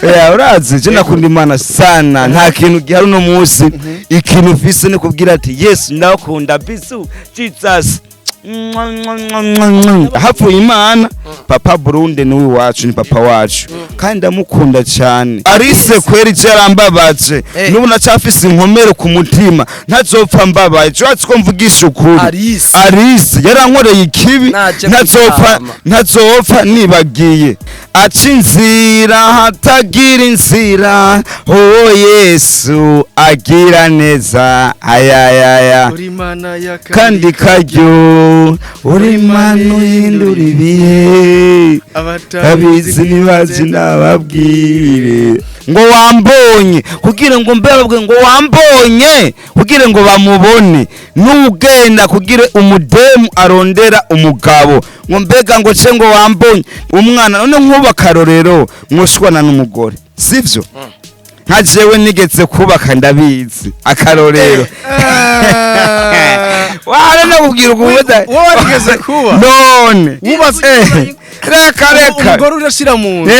urazi je nakunda Imana sana nta kintu gihari no munsi ikintu ufise ni kubwira ati yes ndakunda bisu Jesus hapfuye Imana papa Burundi ni wacu ni papa wacu kandi ndamukunda cyane arise kweri cyarambabaje nubu nacafise inkomero ku mutima ntazopfa mbabaye cyatsi ko mvugisha ukuri arise yarankoreye ikibi ntazopfa nibagiye aca inzira hatagira inzira oh Yesu agira neza ayayaya kandi karyo uri Mana uhindura ibihe abizi nibazi nababwire ngo wambonye kugira ngo mbabwe ngo wambonye kugira ngo bamubone n'ugenda kugira umudemu arondera umugabo ngo mbega ngo ce ngo wambonye umwana none nkuba karorero mwoshwana n'umugore sivyo nka jewe nigeze kubaka ndabizi akarorero wale nakubwira ukubuza wowe nigeze kuba none reka umugore urashira mu nzu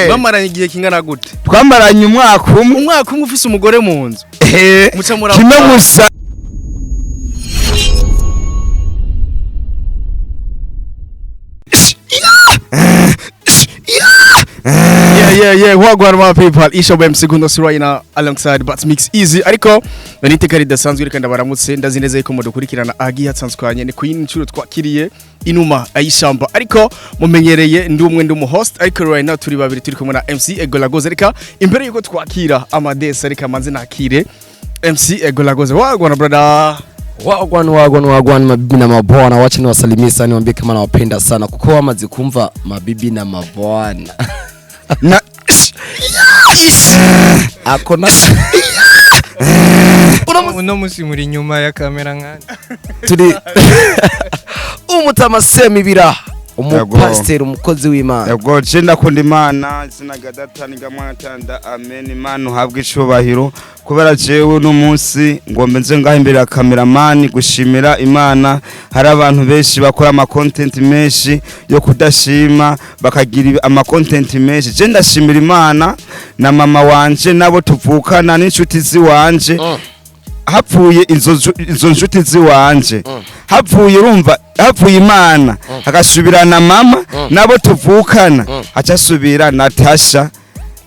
bamaranye igihe kingana gute twamaranye umwaka umwe ufise umugore mu nzu kimwe gusa Yeah, wagwan my people. Isha bem segundo sirayina alongside but mix easy. Ariko naniteka ridasanzwe reka ndabaramutse ndazineze yuko mudukurikirana agiye hatsanzwanye ni queen ncuro twakiriye inuma ayishamba. Ariko mumenyereye ndi umwe ndi host ariko right now turi babiri turi kumwe na MC Egolagoze. Reka imbere yuko twakira amadesa reka manze nakire MC Egolagoze. Wagwan brother. Wagwan mabibi na mabwana, wacha niwasalimie sana niwaambie kama nawapenda sana kuko wamaze kumva mabibi na mabwana. Na akona uno musi muri nyuma ya kamera ngani turi umutama semibira umupastor umukozi w'Imana yego je ndakunda Imana izina gadatani gamwatanda amen Imana uhabwe icubahiro kubera jewe no munsi ngombe nze ngaho imbere ya cameraman gushimira Imana hari abantu benshi bakora ama content menshi yo kudashima bakagira ama content menshi je ndashimira Imana na mama wanje nabo tuvukana n'inshuti ziwanje hapfuye izo nshuti ziwanje hapfuye urumva hapfuye Imana agasubirana mama nabo tuvukana acasubira Natasha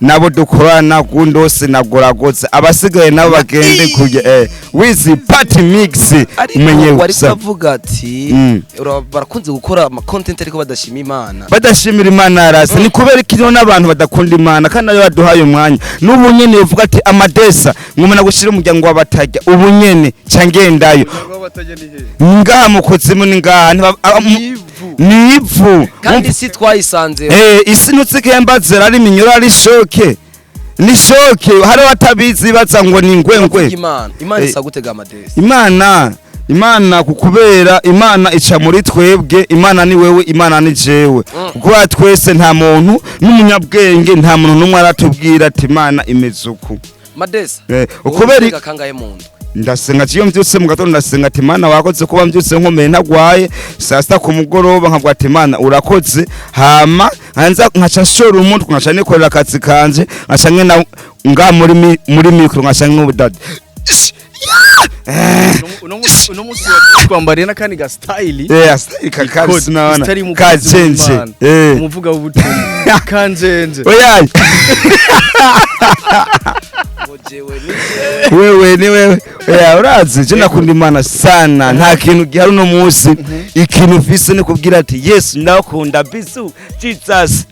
nabo dukorana gundose na Goragoza abasigaye nabo bagende kuje wizi party mix umenye wari kavuga ati barakunze gukora ama content ariko badashima Imana badashimira Imana arase ni kubera ikino n'abantu badakunda Imana kandi ayo baduhaye umwanya n'ubu nyene uvuga ati amadesa ngumena gushira umuryango wabatajya ubu nyene cangendayo ngaha mukuzimu ni ngaha nivu kandi si twayisanze isi nutsikembazera ari minyura ari shoke ni shoke hari watabizi baza ngo ni ngwengwe Imana isa gutega amadesi Imana kukubera Imana ica muri twebwe Imana ni wewe Imana ni jewe kuko twese nta muntu n'umunyabwenge nta muntu numwe aratubwira ati Imana imezuku madesi ukubera kangaye muntu ndasenga ciyo mvyutse mu gatondo ndasenga ati Imana wakoze kuba mvyutse nkomeye ntagwaye sasta ku mugoroba nkabwa ati Imana urakoze hama hanza nkaca shora umuntu nkaca nikorera akazi kanje nkaca ngena nga muri micro nkaca nk'ubudadi uno musi twambariye nakandi ga style style kakari naona kajenje umuvuga ubutumwa kanjenje oya wewe ni wewe urazi je nakunda Imana sana nta kintu gihari no munsi ikintu ufise ni kubwira ati yes ndakunda bisu Jesus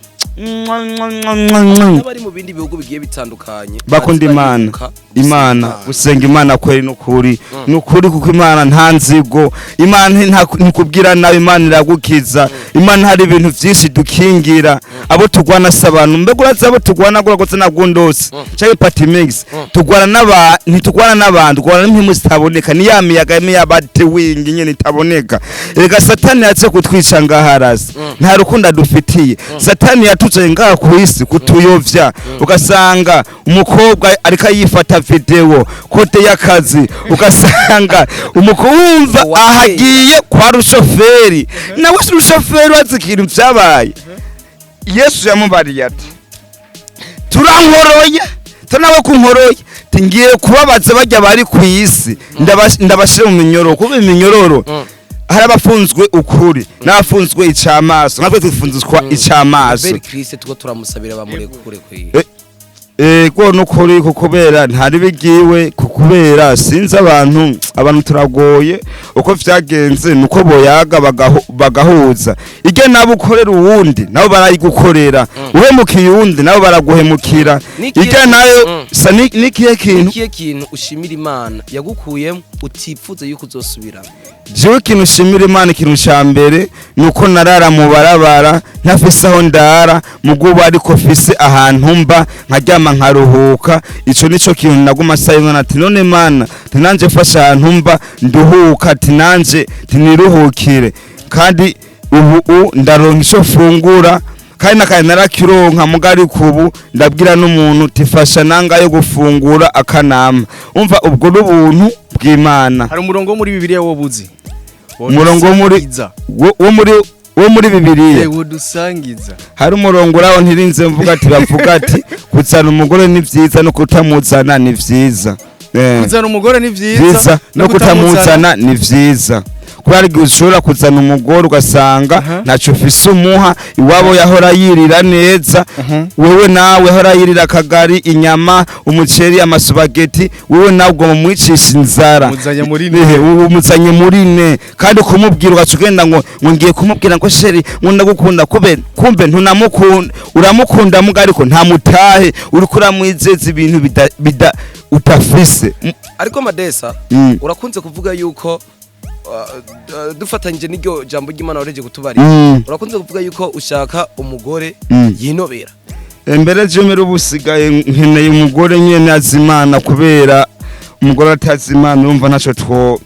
bari mu bindi bihugu bigiye bitandukanye bakunda Imana gusenga Imana kweri nukuri kuko Imana nta nzigo Imana ntikubwira nawe Imana iragukiza Imana hari ibintu byinshi dukingira abo tugwana sabanu mbego uraza abo tugwana guragotse na gundose cyangwa party mix tugwana n'abantu tugwana n'impimu zitaboneka ni ya miyaga y'abate wingi nyene itaboneka rega satani yatse kutwica ngaharasi nta rukunda dufitiye satani yatucaye ngaha ku isi kutuyovya ugasanga umukobwa ariko yifata video kote y'akazi ugasanga umukumva ahagiye kwa rushoferi nawe rushoferi wazikira byabaye Yesu yamubariye ati turankoroye nawe kunkoroye tingiye kubabaza bajya bari ku isi ndabashire mu minyororo kuba iminyororo hari abafunzwe ukuri n'abafunzwe icamaso natwe tufunzwe icamaso Beri Kristo tuko turamusabira bamurekure kwiye ko nukuri kubera ntari bigiwe kubera sinzi abantu turagoye uko vyagenze nuko boyaga bagahuza ige nabo ukorera uwundi nabo barayigukorera uhemukiye uwundi nabo baraguhemukira ige nayo nikiye kintu ushimira Imana yagukuyemo utipfuza yuko uzosubira jewe kintu ushimira Imana ikintu ca mbere nuko narara mu barabara ntafise aho ndara muguba ariko fise ahantu mba nkaryama nkaruhuka ico nico kintu naguma sayimana ati none Mana tinanje fasha ahantu mba nduhuka tinanje tiniruhukire kandi ubu ndaronka ico fungura kandi nakanye narakironka mugari kubu ndabwira n'umuntu tifasha nanga yo gufungura akanama umva ubwo n'ubuntu bw'Imana hari umurongo muri Bibiliya wo buzi umurongo wo muri Bibiliya wodusangiza hari umurongo uraho ntirinze mvuga ati bavuga ati kuzana umugore ni vyiza no kutamuzana ni vyiza kuzana umugore ni vyiza no kutamuzana ni vyiza kubera igihe ushobora kuzana umugore ugasanga ntaco ufise umuha iwabo yahora yirira neza wewe nawe yahora yirira akagari inyama umuceri amasupageti wewe nawe ugomba mwicisha inzara umuzanye murine kandi kumubwira ugacugenda ngo ngiye kumubwira ngo sheri nkunda gukunda kumbe ntunamukunda uramukunda muga ariko nta mutahe uriko uramwizeza ibintu utafise ariko Madesa urakunze kuvuga yuko dufatanyije n'iryo jambo ry'Imana wareje kutubari urakunze kuvuga yuko ushaka umugore yinobera mbere jemera ubusigaye nkeneye umugore nyene azimana kubera umugore atazimana urumva naco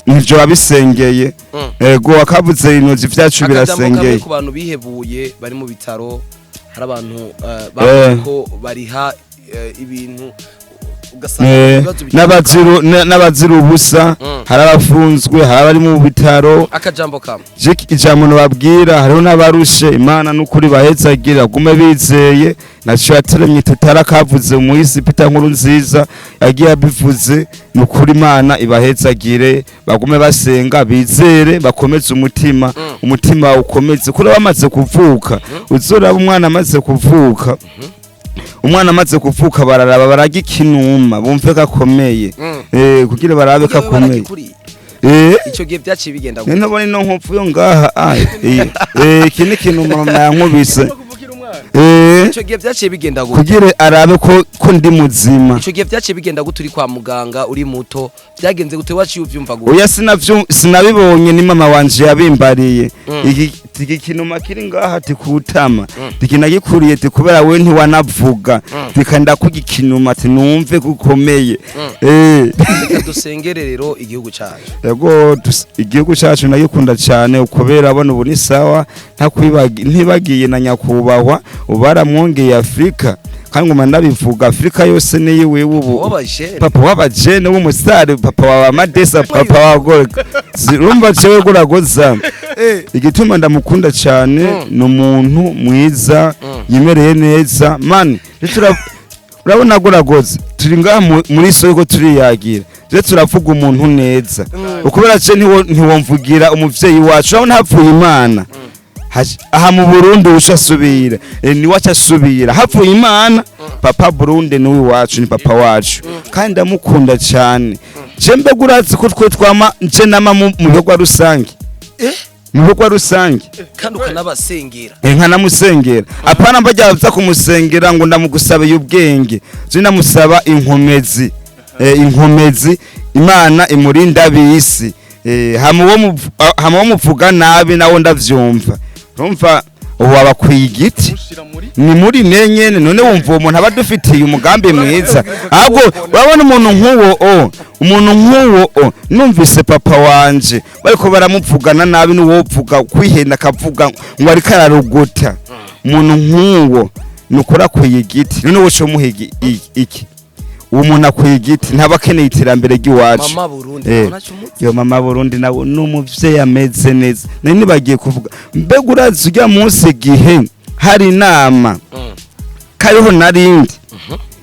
nivyo babisengeye ego akavuze inozi vyacu birasengeye ku bantu bihebuye bari mu bitaro hari abantu bako bariha ibintu n'abazira ubusa hari abafunzwe hari abari mu bitaro akajambo kamwe ijambo nababwira hariho n'abarushe Imana n'ukuri bahezagira gume bizeye naco yateremye tutarakavuze umuhisi Peter nkuru nziza yagiye abivuze n'ukuri Imana ibahezagire bagume basenga bizere bakomeze umutima ukomeze kuri bamaze kuvuka uzoraba umwana amaze kuvuka umwana amaze kuvuka bararaba baragikinuma bumve gakomeye kugira barabe kakomeye ico gihe byaciye bigenda gute none no nkopfu yo ngaha kini kintu mama yankubise ico gihe byaciye bigenda gute kugira arabe ko ndi muzima ico gihe byaciye bigenda gute uri kwa muganga uri muto byagenze gute waciye uvyumva gute oya sinabibonye ni mama wanje yabimbariye iki kinuma kiri ngaha tikutama tikinagikuriye tikubera we ntiwanavuga tikanda kugikinuma ati numve gukomeye dusengere rero igihugu cyacu yego igihugu cyacu nagikunda cyane ukubera abona ubu ni sawa ntibagiye na nyakubahwa ubaramwongeye Afrika kandi ngoma ndabivuga Afrika yose niyi wewe ubu papa w'abajene w'umusare papa wa Madesa papa wa Golga zirumva cewe guragoza igituma ndamukunda cyane n'umuntu mwiza yimereye neza man urabona guragoza turi ngaha muri soko turi yagira je turavuga umuntu neza ukubera ce ntiwomvugira umuvyeyi wacu urabona hapfuye Imana aha mu Burundi ushasubira ni wacasubira hapfuye Imana papa Burundi ni wacu ni papa wacu kandi ndamukunda cyane je mbegurazi ko twe twama nce nama mu bikorwa rusange mu bikorwa rusange kandi ukanabasengera nkanamusengera apana mbajya baza kumusengera ngo ndamugusaba y'ubwenge je ndamusaba inkomezi Imana imurinda bisi hama muvuga nabi nawo ndavyumva urumva ubu abakwiye igiti ni muri nenyene none wumva umuntu aba dufitiye umugambi mwiza ahubwo urabona umuntu nk'uwo numvise papa wanje bariko baramuvugana nabi n'uwovuga kwihenda akavuga ngo ariko araruguta umuntu nk'uwo nukora akwiye igiti none woco muhigi iki uwo muntu akwiye igiti ntabakeneye iterambere ry'iwacu mama Burundi nawe n'umuvyeyi ameze neza nani bagiye kuvuga mbega urazi ujya munsi gihe hari inama kariho narindi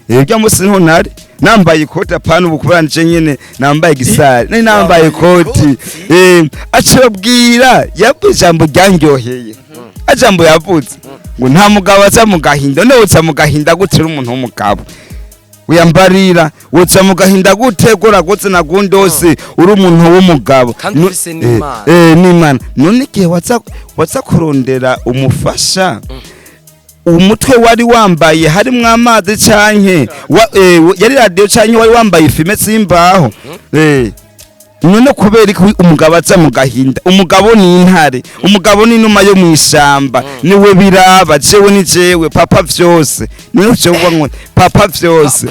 rya musi niho nari nambaye ikoti apana ubu kubera nje nyene nambaye gisari nari nambaye ikoti acabwira yavuze ijambo ryanyoheye ajambo yavuze ngo nta mugabo aza mu gahinda none uza mu gahinda gutera umuntu w'umugabo uyambarira uza mu gahinda gute goragotse na gundose uri umuntu w'umugabo kandi ufise n'Imana n'Imana none igihe waza kurondera umufasha umutwe wari wambaye harimwo amazi canke yari radio canke wari wambaye ifime zimbaho none kubera ko umugabo aza mu gahinda umugabo ni intare umugabo ni inuma yo mwishamba niwe biraba jewe ni jewe papa vyose niwe cyovuga ngo papa vyose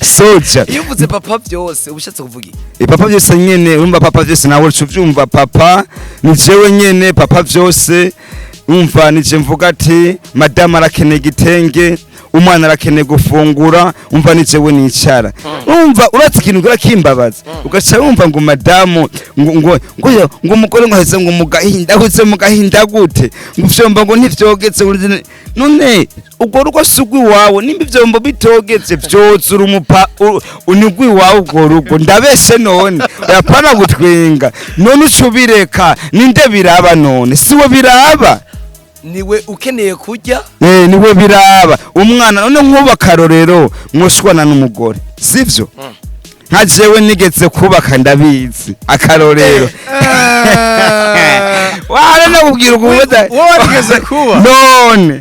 soja iyo uvuze papa vyose ubushatse kuvuga papa vyose nyene urumva papa vyose nawe ucuvyumva papa ni jewe nyene papa vyose umva nije mvuga ati madame arakeneye igitenge umwana arakeneye gufungura umva nije we nicara umva uratse ikintu gira kimbabaza ugaca umva ngo madame ngo umugore ngo heze ngo mugahinda hutse mugahinda gute ngo vyomba ngo ntivyogetse none ubwo rugo sugwi wawe nimba ivyombo bitogetse vyozura umupa unigwi wawe ubwo rugo ndabeshe none yapana gutwenga none ucubireka ninde biraba none siwe biraba niwe ukeneye kujya niwe biraba umwana none nkuba karorero mwoshwana n'umugore sivyo nka jewe nigeze kubaka ndabizi akarorero wara nakubwira ubuza wowe nigeze kuba none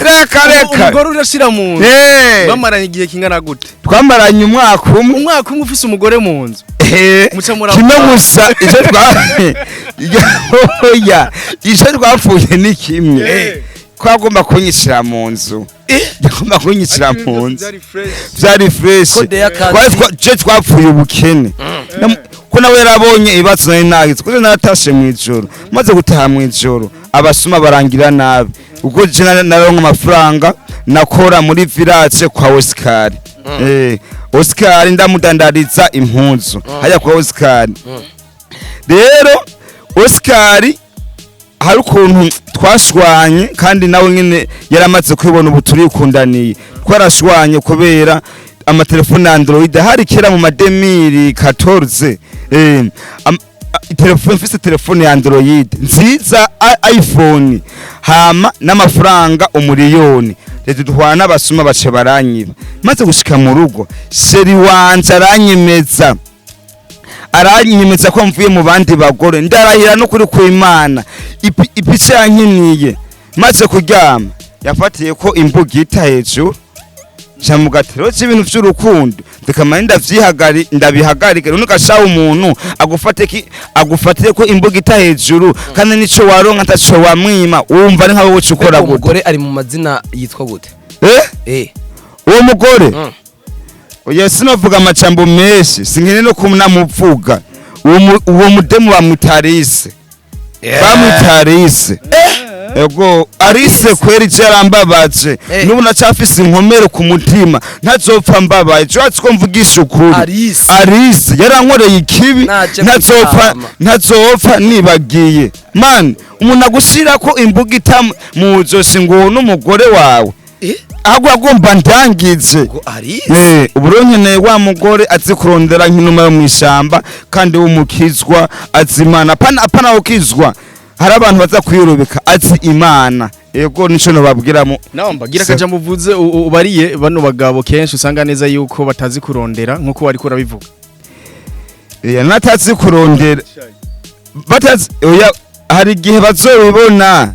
reka umugore urashira mu nzu bamaranye igihe kingana gute twamaranye umwaka umwe ufise umugore mu nzu kimwe gusa icyo twapfuye ni kimwe ko agomba kunyicira mu nzu agomba kunyicira mu nzu byari fresh je twapfuye ubukene ko nawe yarabonye ibibazo nari nagize kuko naratashe mu ijoro maze gutaha mu ijoro abasuma barangira nabi ubwo je naronka amafaranga nakora muri village kwa Oscar Oscar ndamudandariza impunzu haya kwa Oscar rero Oscar hari ukuntu twashwanye kandi nawe nyene yaramaze kwibona ubuturikundaniye twarashwanye kubera amatelefone Android hari kera mu mademiri 14 telefone mfise telefone ya Android nziza iPhone hama n'amafaranga umuriyoni rero duhwana n'abasuma bace baranyiba maze gushika mu rugo sheri wanje aranyemeza ko mvuye mu bandi bagore ndarahira no kuri kw'Imana ipice yankiniye maze kuryama yafatiye ko imbugita hejuru Chamugatero c'ibintu vy'urukundo ndikamanye ndabihagarika none gashaho umuntu agufatire ko imbugita hejuru kandi nico waronka ataco wamwima wumva ari nkawe wocu ukora gute umugore ari mu mazina yitwa gute uwo mugore oya sinovuga amacambo menshi sinkene no kumnamuvuga uwo mudemu bamwitarise ego arise kweri cyarambabaje nubu nacafise inkomero ku mutima ntazopfa mbabaye cyatse ko mvugisha ukuri arise yarankoreye ikibi ntazopfa nibagiye man umuntu agushira ko imbugita muzosi ngo n'umugore wawe agomba ndangize uburonkeneye wa mugore azi kurondera nk'inuma yo mwishamba kandi w'umukizwa azimana apana ukizwa hari abantu baza kwirubika azi Imana yego nico no babwiramo naho mbagira kaja muvuze ubariye bano bagabo kenshi usanga neza yuko batazi kurondera nkuko wari kurabivuga natazi kurondera batazi hari igihe bazobibona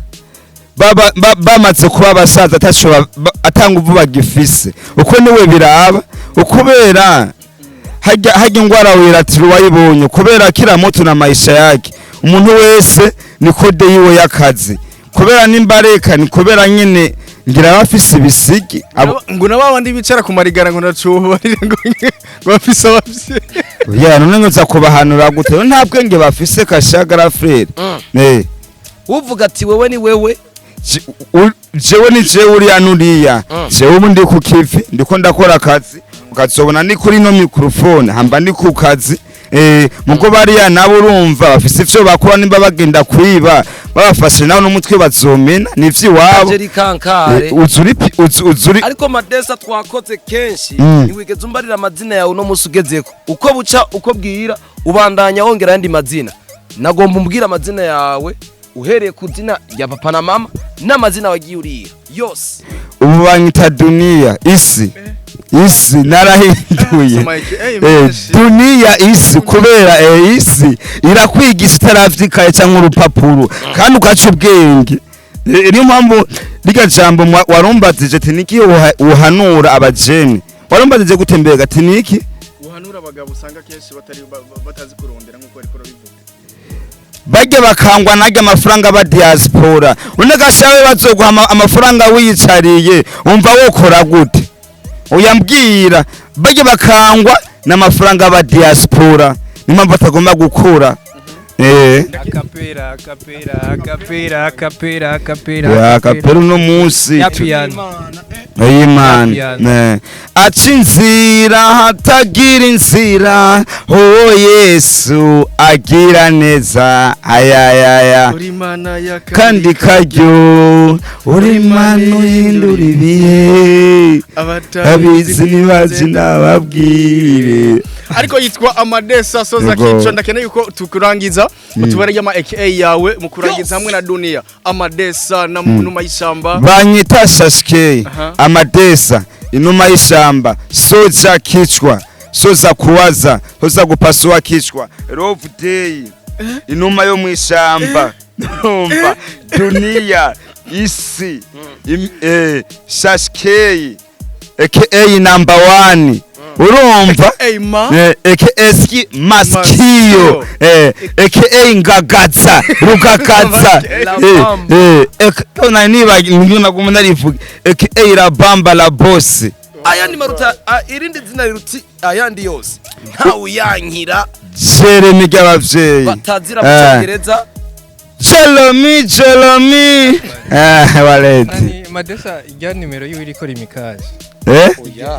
bamaze kuba abasaza atanga uvuba gifise uko niwe biraba ukubera hajya ingwara wiratira wayibonye kubera kira moto na maisha yake umuntu wese ni kode yiwe y'akazi kubera nimbareka ni kubera nyene ngira bafise ibisigi ngo nabandi bicara ku marigara ngo nacubarire ngo bafise abavye none nza kubahanura gute nta bwenge bafise kashagara frere uvuga ati wewe ni wewe jewe ni jewe uri anuriya jewe ubu ndi ku kivi ndiko ndakora akazi ukazobona ni kuri no microphone hamba ndi ku kazi muko bariya nabo urumva bafise ivyo bakora nimba bagenda kwiba babafashe naho n'umutwe bazomena nivyo iwabo uzuri ariko madesa twakoze kenshi niwigeze umbarira amazina yawe no musi ugezeko uko buca uko bwira ubandanya wongera yandi mazina nagomba umbwira amazina yawe uhereye ku zina ya papa na mama n'amazina wagiye urira yose ubu banyita Dunia isi narahinduye Dunia isi kubera isi irakwigisha utaravyikaye cyangwa urupapuro kandi ukaca ubwenge niyo mpamvu riga jambo warumbatije ati niki uhanura abajeni warumbatije gutembera ati niki uhanura abagabo usanga kenshi batazi kurondera nkuko ariko bivuga bajye bakangwa najya amafaranga ba diaspora unegashawe bazoguha amafaranga wiyicariye umva wokora gute uyambwira bajye bakangwa n'amafaranga ba diaspora nimba batagomba gukura akapera no munsi Imana acinzira hatagira inzira oh Yesu agira neza ayayaya kandi karyo uri Mana uhindura ibihe abizi nibazi nababwire ariko yitwa Amadesa soza kico ndakeneye yuko tukurangiza utubare ama AKA yawe mu kurangiza hamwe na Dunia Amadesa na numa y'ishamba banyita Shashke Amadesa inuma y'ishamba soja kichwa soza kuwaza soza gupasua kichwa love day inuma yo mwishamba numva Dunia isi Shashke AKA number 1 urumva eski maskio aka ngagaza rugagaza niba ngina kumuna rivuga aka irabamba la boss ayandi maruta irindi zina riruti ayandi yose nta uyankira Jeremy ry'abavyeyi batazira kugereza Jelomi waleti Madesa ijya nimero yiwe iriko rimikaje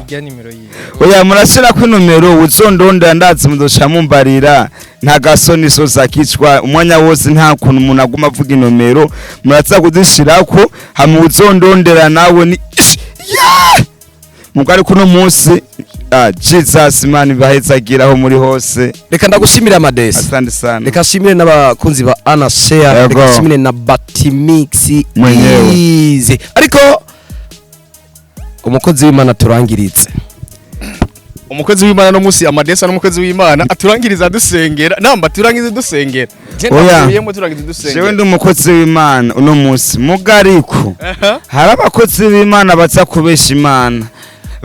ijya nimero yiwe oya murashira ku numero uzondonda ndazi mudosha mumbarira nta gasoni soza kicwa umwanya wose nta kuntu umuntu aguma avuga inomero muratsa kuzishirako hamu uzondondera nawe ni mugari kuno munsi Jesus man bahezagiraho muri hose reka ndagushimira Amadesa asante sana reka shimire n'abakunzi ba Ana Share reka shimire na Batimix easy ariko umukozi w'Imana turangiritse umukozi w'Imana no musi Amadesa n'umukozi w'Imana aturangiriza dusengera namba turangize dusengera jewe ndi umukozi w'Imana uno musi mugariko hari abakozi b'Imana baza kubesha Imana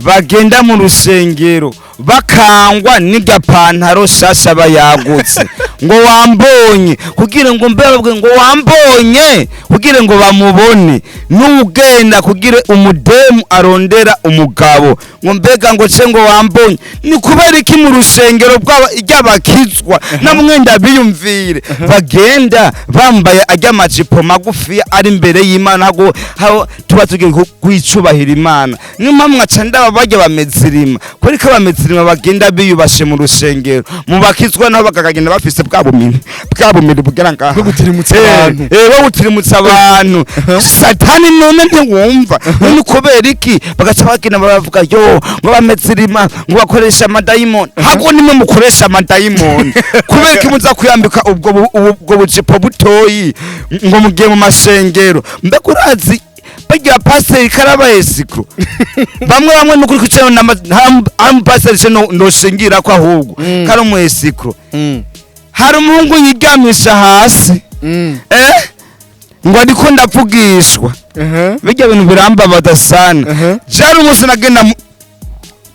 bagenda mu rusengero bakangwa n'igapantaro shasha bayagutse ngo wambonye kugira ngo mbebwe ngo wambonye kugira ngo bamubone n'ugenda kugira umudemu arondera umugabo ngo mbega ngo ce ngo wambonye ni kubera iki mu rusengero ry'abakizwa namwenda biyumvire bagenda bambaye ajya amajipo magufi ari imbere y'Imana go tuba tugiye kwicubahira Imana nimamwe acanda bajya bamezirima kuri ka bamezirima bagenda biyubashe mu rusengero mu bakizwa naho bakagenda bafise bwabumiri bugera ngaha gutirimutsa abantu gutirimutsa abantu satani none ntiwumva ni kubera iki bagaca bagenda baravuga yo ngo bamezirima ngo bakoresha amadayimoni hago nimwe mukoresha amadayimoni kubera iki muza kuyambika ubwo bujipo butoyi ngo mugiye mu mashengero mbega urazi bagira pastor karaba esikro bamwe nukuri kucyo am pastor cyo no shingira ko ahubwo kari mu esikro hari umuhungu yigamisha hasi ngo ndiko ndavugishwa bijya bintu biramba badasana jari umunsi nagenda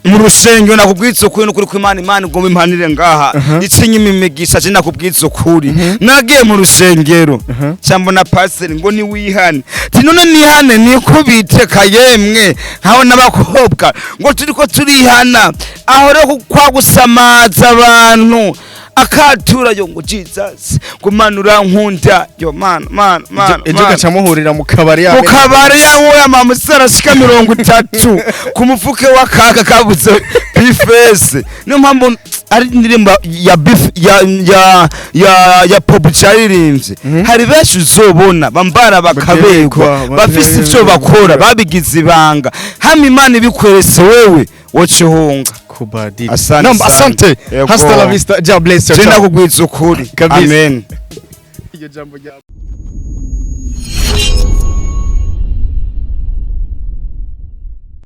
mu rusengero nakubwitse ukuri n'ukuri kw'Imana ngo impanire ngaha icinye imigisha je nakubwitse ukuri nagiye mu rusengero cyambo na pastor ngo ni wihane ti none nihane nikubite kayemwe nkaho n'abakobwa ngo turiko turihana aho rero kwa gusamaza abantu akatura yo ngo Jesus kumanura nkunda yo man ejo gacamuhurira mu kabari yawe amamusara shika 30 ku mufuke wa kaka kabuze bifese niyo mpamvu ari indirimbo ya beef ya pop charirimbye hari benshi uzobona bambara bakabegwa bafise ivyo bakora babigize ibanga hama Imana ibikwerese wewe wocihunga kubadili asante hasta la vista, God bless you. Tena kugwiza ukuri amen. Iyo jambo